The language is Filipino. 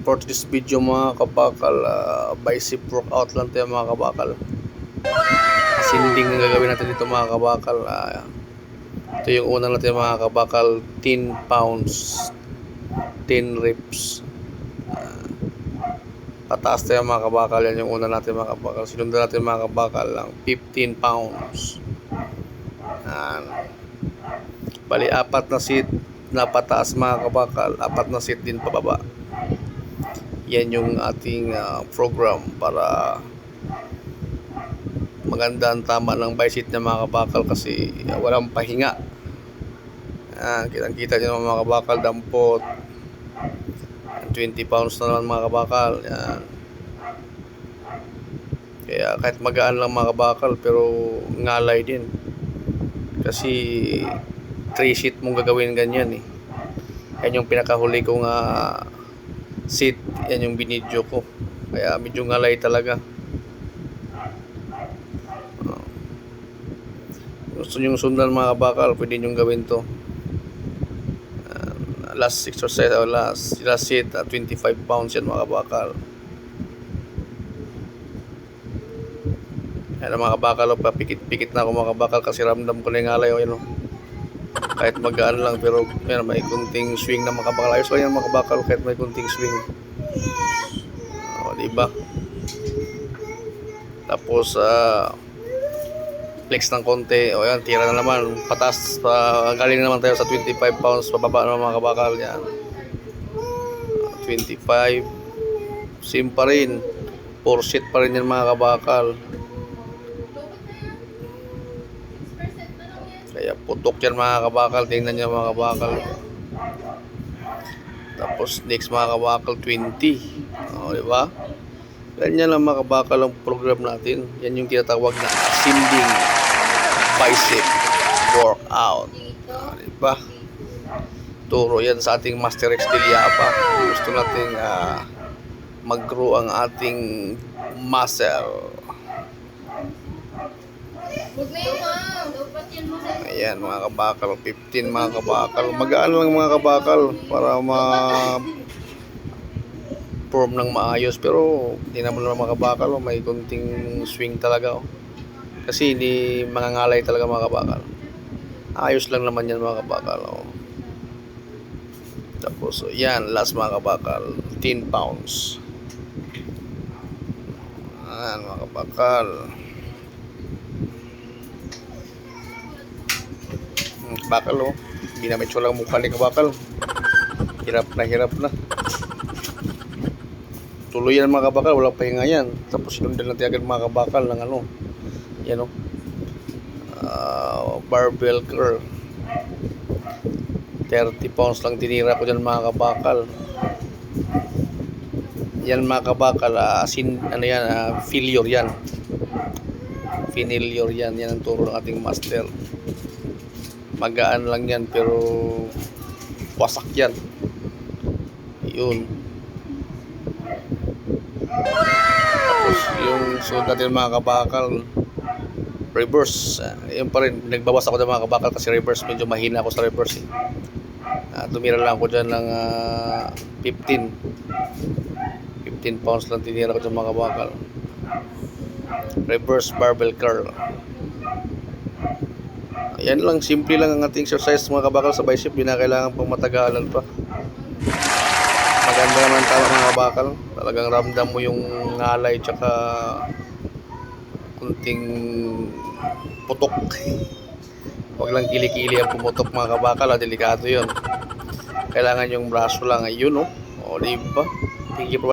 For this video mga kabakal, bicep workout lang tayo mga kabakal. Ascending ang gagawin natin dito mga kabakal. Ito yung una natin mga kabakal, 10 pounds, 10 reps. Pataas tayo mga kabakal, yan yung una natin mga kabakal. Sinundan natin mga kabakal lang 15 pounds. Bali, 4 na seat na pataas mga kabakal, 4 na seat din pababa. Yan yung ating program para maganda ang tama ng bicep na mga kabakal kasi walang pahinga. Kitang-kita nyo mga kabakal, dampot. 20 pounds na naman mga kabakal. Yan. Kaya kahit magaan lang mga kabakal pero ngalay din. Kasi 3 seat mong gagawin ganyan eh. Yan yung pinakahuli kong seat. Yan yung binidyo ko. Kaya medyo ngalay talaga. Gusto nyong sundan mga kabakal, pwede nyong gawin to. Last exercise o last seat, 25 pounds yan mga kabakal. Yan mga kabakal, papikit-pikit na ako mga kabakal kasi ramdam ko na yung ngalay. Yan, kahit magaan lang pero yan, may kunting swing na mga kabakal. Ayos lang yan mga kabakal kahit may kunting swing. Diba? Tapos flex ng konti. O yan, tira na naman. Patas. Galing naman tayo sa 25 pounds. Pababa naman mga kabakal. Yan. 25. Same pa rin. 4 set pa rin yan mga kabakal. Kaya putok yan mga kabakal. Tingnan nyo mga kabakal. Tapos next mga kabakal 20. O diba? Ganyan lang mga kabakal ang program natin. Yan yung tinatawag na ascending bicep workout. Diba? Turo yan sa ating Master X Diliapa. Gusto nating mag-grow ang ating muscle. Ayan mga kabakal, 15 mga kabakal. Magaan lang mga kabakal para form ng maayos, pero hindi naman mga kabakal, may kunting swing talaga. Kasi hindi mangangalay talaga mga kabakal. Ayos lang naman yan mga kabakal. Tapos yan, last mga kabakal, 10 pounds. Ayan mga kabakal. Kabakal ginamit ko lang mukha ni kabakal. Hirap na. Tuloy yan mga kabakal, walang pahinga yan. Tapos sinundan natin agad mga kabakal ng yan barbell curl. 30 pounds lang tinira ko dyan mga kabakal. Yan mga kabakal, failure yan. Failure yan. Yan ang turo ng ating master. Magaan lang yan pero wasak yan. Yun. Tapos yung sunod natin mga kabakal, reverse. Yun pa rin, nagbawas ako ng mga kabakal kasi reverse, medyo mahina ako sa reverse tumira lang ako dyan ng 15 pounds lang tinira ko dyan mga kabakal. Reverse barbell curl. Yan lang, simple lang ang ating exercise mga kabakal sa bicep. Hindi na kailangan pang matagalan pa. Maganda naman tama mga kabakal. Talagang ramdam mo yung ngalay tsaka kunting putok. Huwag lang kilikili ang pumutok mga kabakal. Delikado yun. Kailangan yung braso lang. Ayun diba? Thank you for